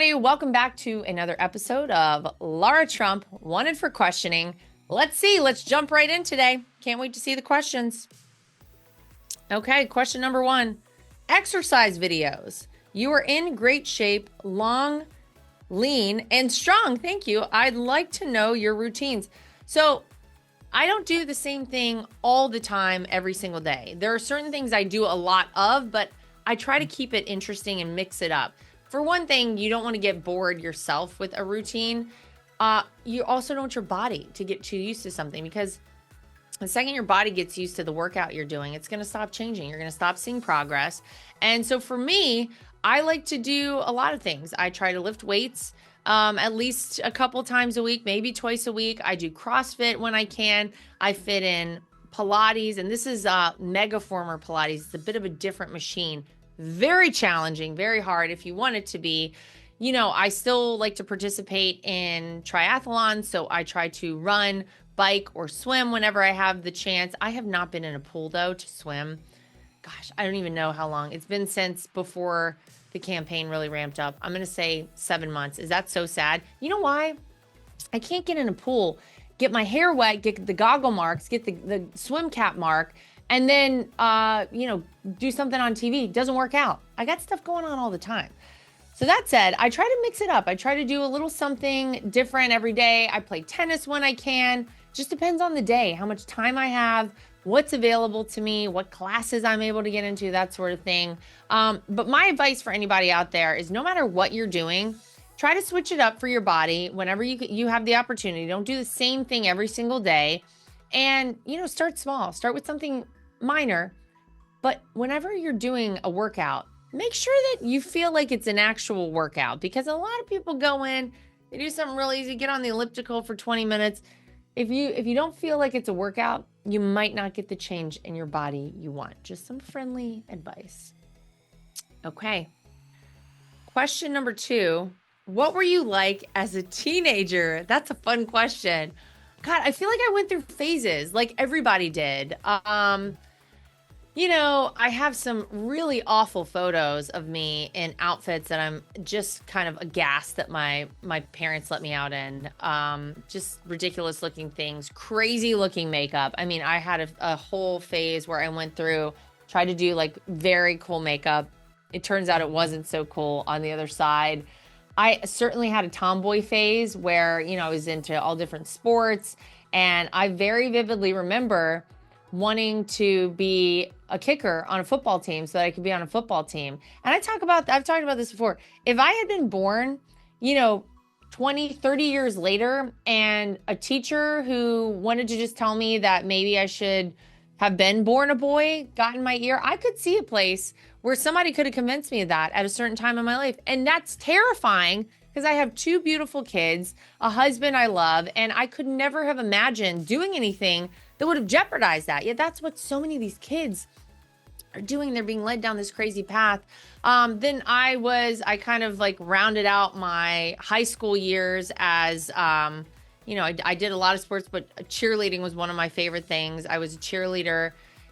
everybody. Welcome back to another episode of Lara Trump, Wanted for Questioning. Let's see. Let's jump right in today. Can't wait to see the questions. Okay, question number 1. Exercise videos. You are in great shape, long, lean, and strong. Thank you. I'd like to know your routines. So I don't do the same thing all the time, every single day. There are certain things I do a lot of, but I try to keep it interesting and mix it up. For one thing, you don't want to get bored yourself with a routine. You also don't want your body to get too used to something, because the second your body gets used to the workout you're doing, it's going to stop changing. You're going to stop seeing progress. And so for me, I like to do a lot of things. I try to lift weights at least a couple times a week, maybe twice a week. I do CrossFit when I can. I fit in Pilates, and this is Megaformer Pilates. It's a bit of a different machine. Very challenging, very hard if you want it to be. You know, I still like to participate in triathlons, so I try to run, bike, or swim whenever I have the chance. I have not been in a pool, though, to swim. Gosh, I don't even know how long. It's been since before the campaign really ramped up. I'm going to say 7 months. Is that so sad? You know why? I can't get in a pool, get my hair wet, get the goggle marks, get the swim cap mark, and then, do something on TV. It doesn't work out. I got stuff going on all the time. So that said, I try to mix it up. I try to do a little something different every day. I play tennis when I can. Just depends on the day, how much time I have, what's available to me, what classes I'm able to get into, that sort of thing. But my advice for anybody out there is, no matter what you're doing, try to switch it up for your body whenever you have the opportunity. Don't do the same thing every single day. And, start small. Start with something minor. But whenever you're doing a workout, make sure that you feel like it's an actual workout, because a lot of people go in, they do something real easy, get on the elliptical for 20 minutes. If you don't feel like it's a workout, you might not get the change in your body you want. Just some friendly advice. Okay. Question number 2. What were you like as a teenager? That's a fun question. God, I feel like I went through phases like everybody did. I have some really awful photos of me in outfits that I'm just kind of aghast that my parents let me out in. Just ridiculous looking things, crazy looking makeup. I mean, I had a whole phase where I went through, tried to do like very cool makeup. It turns out it wasn't so cool on the other side. I certainly had a tomboy phase where, I was into all different sports. And I very vividly remember wanting to be a kicker on a football team so that I could be on a football team. And I've talked about this before. If I had been born, 20, 30 years later, and a teacher who wanted to just tell me that maybe I should have been born a boy got in my ear, I could see a place where somebody could have convinced me of that at a certain time in my life. And that's terrifying, because I have 2 beautiful kids, a husband I love, and I could never have imagined doing anything that would have jeopardized that. Yet that's what so many of these kids are doing. They're being led down this crazy path. Then I kind of like rounded out my high school years as, I did a lot of sports, but cheerleading was one of my favorite things. I was a cheerleader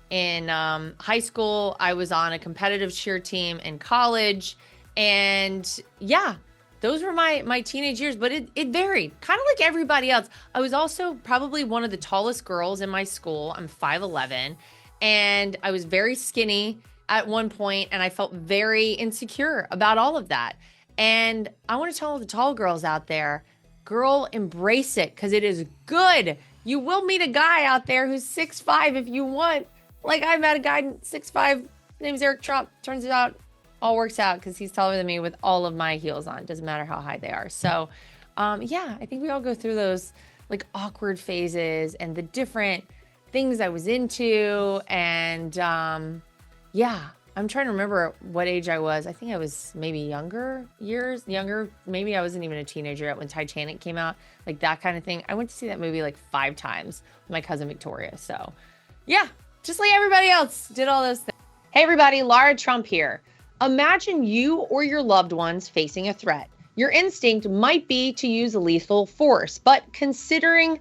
in high school. I was on a competitive cheer team in college. And yeah, those were my teenage years, but it varied, kind of like everybody else. I was also probably one of the tallest girls in my school. I'm 5'11", and I was very skinny at one point, and I felt very insecure about all of that. And I want to tell all the tall girls out there, girl, embrace it, because it is good. You will meet a guy out there who's 6'5" if you want. Like, I met a guy 6'5", his name's Eric Trump. Turns out all works out because he's taller than me with all of my heels on. Doesn't matter how high they are. So, I think we all go through those like awkward phases and the different things I was into. And I'm trying to remember what age I was. I think I was maybe younger. Maybe I wasn't even a teenager yet when Titanic came out, like that kind of thing. I went to see that movie like 5 times with my cousin Victoria. So yeah, just like everybody else did all those things. Hey everybody, Lara Trump here. Imagine you or your loved ones facing a threat. Your instinct might be to use lethal force, but considering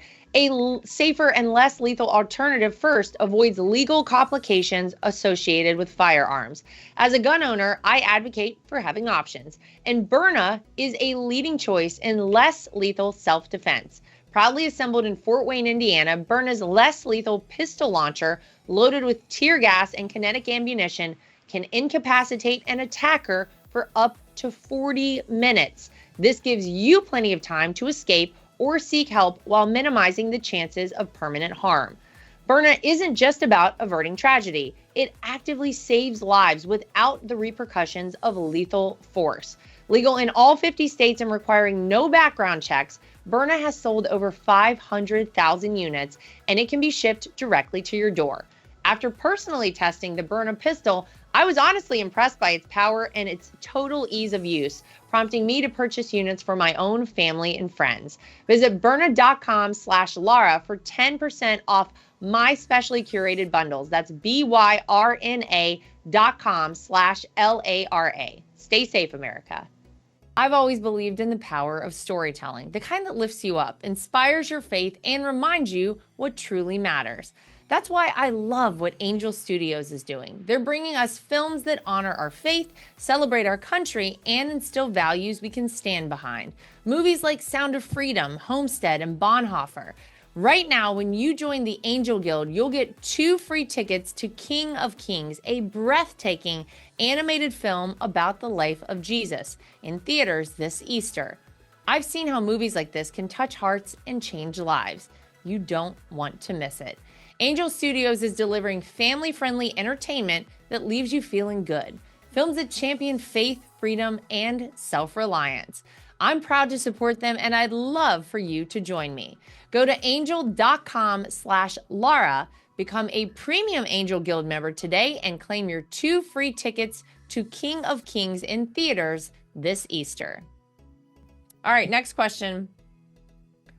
Safer and less lethal alternative first avoids legal complications associated with firearms. As a gun owner, I advocate for having options, and Byrna is a leading choice in less lethal self-defense. Proudly assembled in Fort Wayne, Indiana, Byrna's less lethal pistol launcher, loaded with tear gas and kinetic ammunition, can incapacitate an attacker for up to 40 minutes. This gives you plenty of time to escape or seek help while minimizing the chances of permanent harm. Byrna isn't just about averting tragedy. It actively saves lives without the repercussions of lethal force. Legal in all 50 states and requiring no background checks, Byrna has sold over 500,000 units, and it can be shipped directly to your door. After personally testing the Byrna pistol, I was honestly impressed by its power and its total ease of use, prompting me to purchase units for my own family and friends. Visit Byrna.com/Lara for 10% off my specially curated bundles. That's BYRNA.com/LARA. Stay safe, America. I've always believed in the power of storytelling, the kind that lifts you up, inspires your faith, and reminds you what truly matters. That's why I love what Angel Studios is doing. They're bringing us films that honor our faith, celebrate our country, and instill values we can stand behind. Movies like Sound of Freedom, Homestead, and Bonhoeffer. Right now, when you join the Angel Guild, you'll get 2 free tickets to King of Kings, a breathtaking animated film about the life of Jesus, in theaters this Easter. I've seen how movies like this can touch hearts and change lives. You don't want to miss it. Angel Studios is delivering family-friendly entertainment that leaves you feeling good. Films that champion faith, freedom, and self-reliance. I'm proud to support them, and I'd love for you to join me. Go to angel.com/Lara, become a premium Angel Guild member today, and claim your 2 free tickets to King of Kings in theaters this Easter. All right, next question.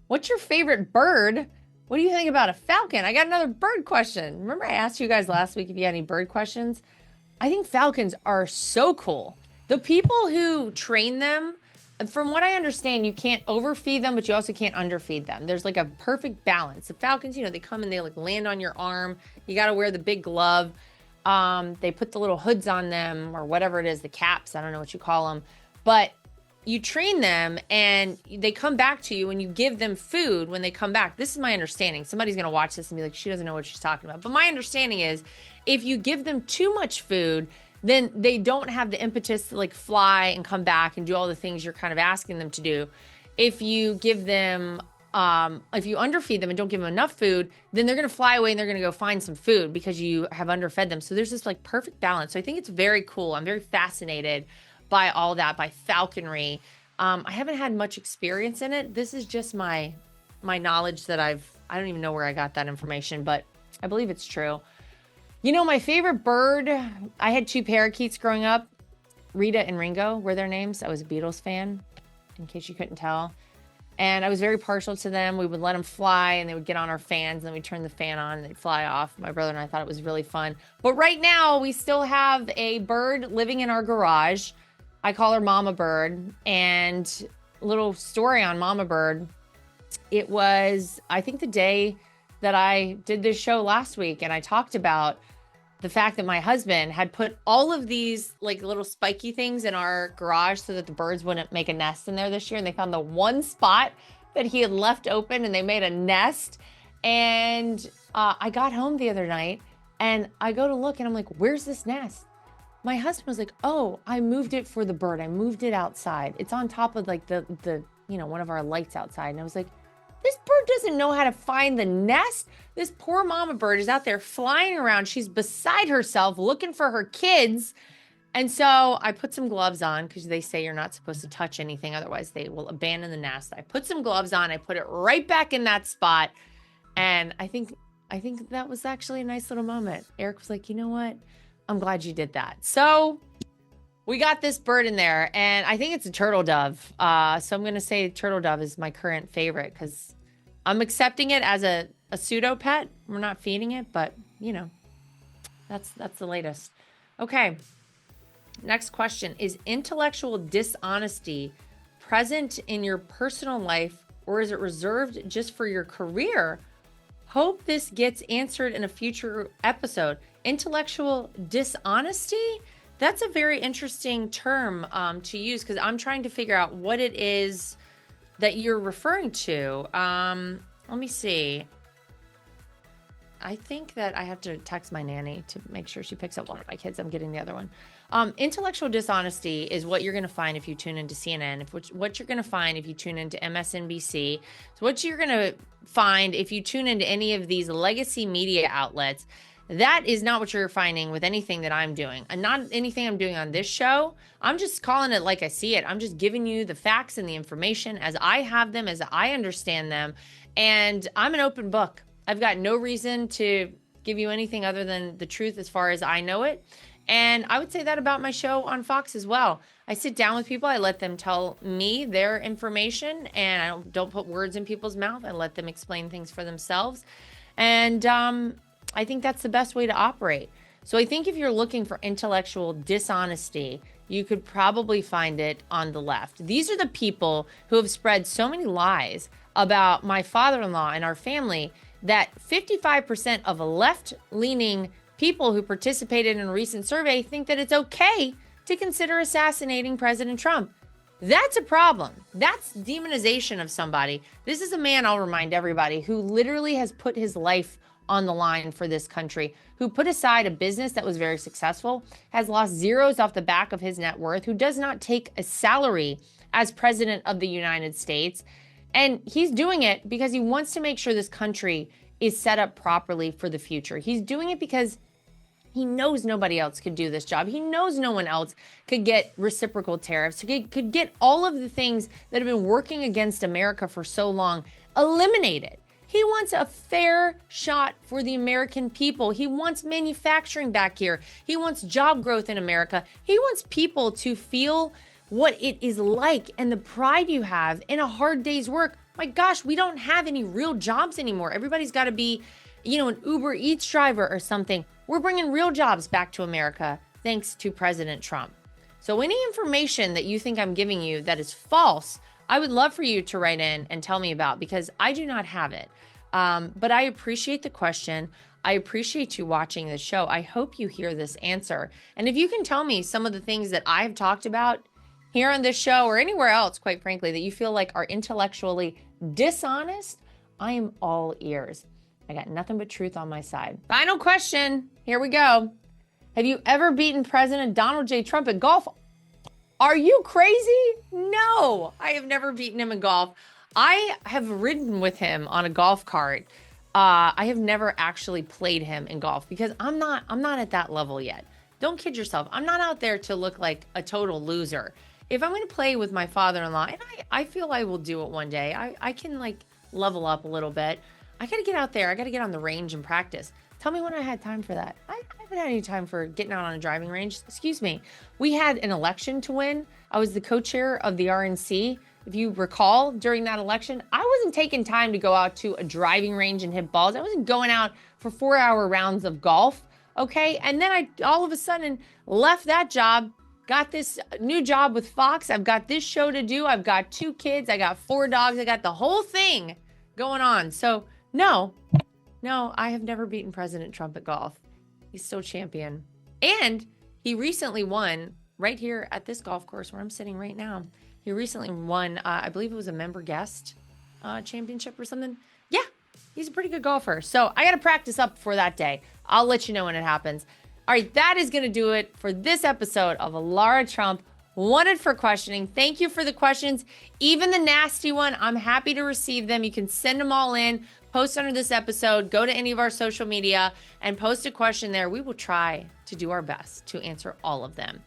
What's your favorite bird? What do you think about a falcon? I got another bird question. Remember I asked you guys last week if you had any bird questions? I think falcons are so cool. The people who train them, from what I understand, you can't overfeed them, but you also can't underfeed them. There's like a perfect balance. The falcons, they come and they like land on your arm. You got to wear the big glove. They put the little hoods on them or whatever it is, the caps. I don't know what you call them. But you train them and they come back to you and you give them food when they come back. This is my understanding. Somebody's going to watch this and be like, she doesn't know what she's talking about. But my understanding is if you give them too much food, then they don't have the impetus to like fly and come back and do all the things you're kind of asking them to do. If you give them, if you underfeed them and don't give them enough food, then they're going to fly away and they're going to go find some food because you have underfed them. So there's this like perfect balance. So I think it's very cool. I'm very fascinated by all that, by falconry. I haven't had much experience in it. This is just my knowledge that I don't even know where I got that information, but I believe it's true. My favorite bird, I had 2 parakeets growing up. Rita and Ringo were their names. I was a Beatles fan, in case you couldn't tell. And I was very partial to them. We would let them fly and they would get on our fans and then we'd turn the fan on and they'd fly off. My brother and I thought it was really fun. But right now we still have a bird living in our garage. I call her Mama Bird. And a little story on Mama Bird. It was, I think, the day that I did this show last week, and I talked about the fact that my husband had put all of these like little spiky things in our garage so that the birds wouldn't make a nest in there this year. And they found the one spot that he had left open and they made a nest. And I got home the other night and I go to look and I'm like, where's this nest? My husband was like, oh, I moved it for the bird. I moved it outside. It's on top of like the one of our lights outside. And I was like, this bird doesn't know how to find the nest. This poor mama bird is out there flying around. She's beside herself looking for her kids. And so I put some gloves on because they say you're not supposed to touch anything. Otherwise, they will abandon the nest. I put some gloves on. I put it right back in that spot. And I think that was actually a nice little moment. Eric was like, you know what? I'm glad you did that. So we got this bird in there, and I think it's a turtle dove. So I'm going to say turtle dove is my current favorite because I'm accepting it as a pseudo pet. We're not feeding it, but that's the latest. Okay. Next question. Is intellectual dishonesty present in your personal life or is it reserved just for your career? Hope this gets answered in a future episode. Intellectual dishonesty? That's a very interesting term to use, because I'm trying to figure out what it is that you're referring to. Let me see. I think that I have to text my nanny to make sure she picks up one of my kids. I'm getting the other one. Intellectual dishonesty is what you're going to find if you tune into CNN, what you're going to find if you tune into MSNBC. So what you're going to find if you tune into any of these legacy media outlets. That is not what you're finding with anything that I'm doing, and not anything I'm doing on this show. I'm just calling it like I see it. I'm just giving you the facts and the information as I have them, as I understand them. And I'm an open book. I've got no reason to give you anything other than the truth as far as I know it. And I would say that about my show on Fox as well. I sit down with people. I let them tell me their information, and I don't put words in people's mouth. I let them explain things for themselves. And I think that's the best way to operate. So I think if you're looking for intellectual dishonesty, you could probably find it on the left. These are the people who have spread so many lies about my father-in-law and our family that 55% of left-leaning people who participated in a recent survey think that it's okay to consider assassinating President Trump. That's a problem. That's demonization of somebody. This is a man, I'll remind everybody, who literally has put his life on the line for this country, who put aside a business that was very successful, has lost zeros off the back of his net worth, who does not take a salary as president of the United States. And he's doing it because he wants to make sure this country is set up properly for the future. He's doing it because he knows nobody else could do this job. He knows no one else could get reciprocal tariffs, could get all of the things that have been working against America for so long eliminated. He wants a fair shot for the American people. He wants manufacturing back here. He wants job growth in America. He wants people to feel what it is like and the pride you have in a hard day's work. My gosh, we don't have any real jobs anymore. Everybody's got to be, an Uber Eats driver or something. We're bringing real jobs back to America thanks to President Trump. So any information that you think I'm giving you that is false, I would love for you to write in and tell me about, because I do not have it. But I appreciate the question. I appreciate you watching this show. I hope you hear this answer. And if you can tell me some of the things that I've talked about here on this show or anywhere else, quite frankly, that you feel like are intellectually dishonest, I am all ears. I got nothing but truth on my side. Final question. Here we go. Have you ever beaten President Donald J. Trump at golf? Are you crazy? No, I have never beaten him in golf. I have ridden with him on a golf cart. I have never actually played him in golf because I'm not at that level yet. Don't kid yourself. I'm not out there to look like a total loser. If I'm going to play with my father-in-law, and I feel I will do it one day, I can level up a little bit. I got to get out there. I got to get on the range and practice. Tell me when I had time for that. I haven't had any time for getting out on a driving range. Excuse me. We had an election to win. I was the co-chair of the RNC. If you recall, during that election, I wasn't taking time to go out to a driving range and hit balls. I wasn't going out for 4-hour rounds of golf. Okay. And then I all of a sudden left that job, got this new job with Fox. I've got this show to do. I've got 2 kids. I got 4 dogs. I got the whole thing going on. So no, I have never beaten President Trump at golf. He's still champion. And he recently won right here at this golf course where I'm sitting right now. He recently won, I believe it was a member guest championship or something. Yeah, he's a pretty good golfer. So I got to practice up for that day. I'll let you know when it happens. All right, that is going to do it for this episode of Lara Trump Wanted for Questioning. Thank you for the questions. Even the nasty one, I'm happy to receive them. You can send them all in, post under this episode, go to any of our social media and post a question there. We will try to do our best to answer all of them.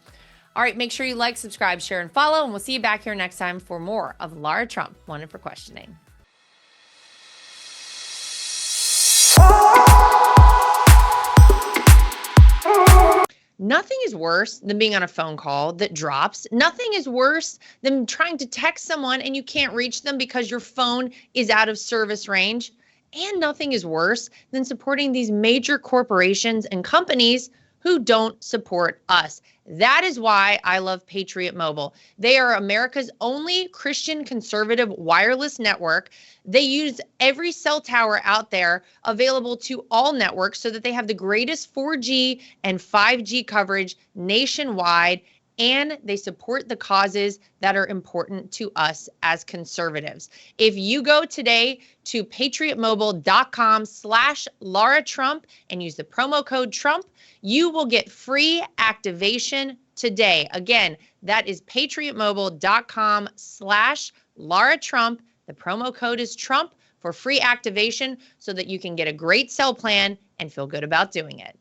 All right, make sure you like, subscribe, share, and follow, and we'll see you back here next time for more of Lara Trump Wanted for Questioning. Nothing is worse than being on a phone call that drops. Nothing is worse than trying to text someone and you can't reach them because your phone is out of service range. And nothing is worse than supporting these major corporations and companies who don't support us. That is why I love Patriot Mobile. They are America's only Christian conservative wireless network. They use every cell tower out there available to all networks so that they have the greatest 4G and 5G coverage nationwide, and they support the causes that are important to us as conservatives. If you go today to patriotmobile.com/Lara Trump and use the promo code Trump, you will get free activation today. Again, that is patriotmobile.com/Lara Trump. The promo code is Trump for free activation so that you can get a great cell plan and feel good about doing it.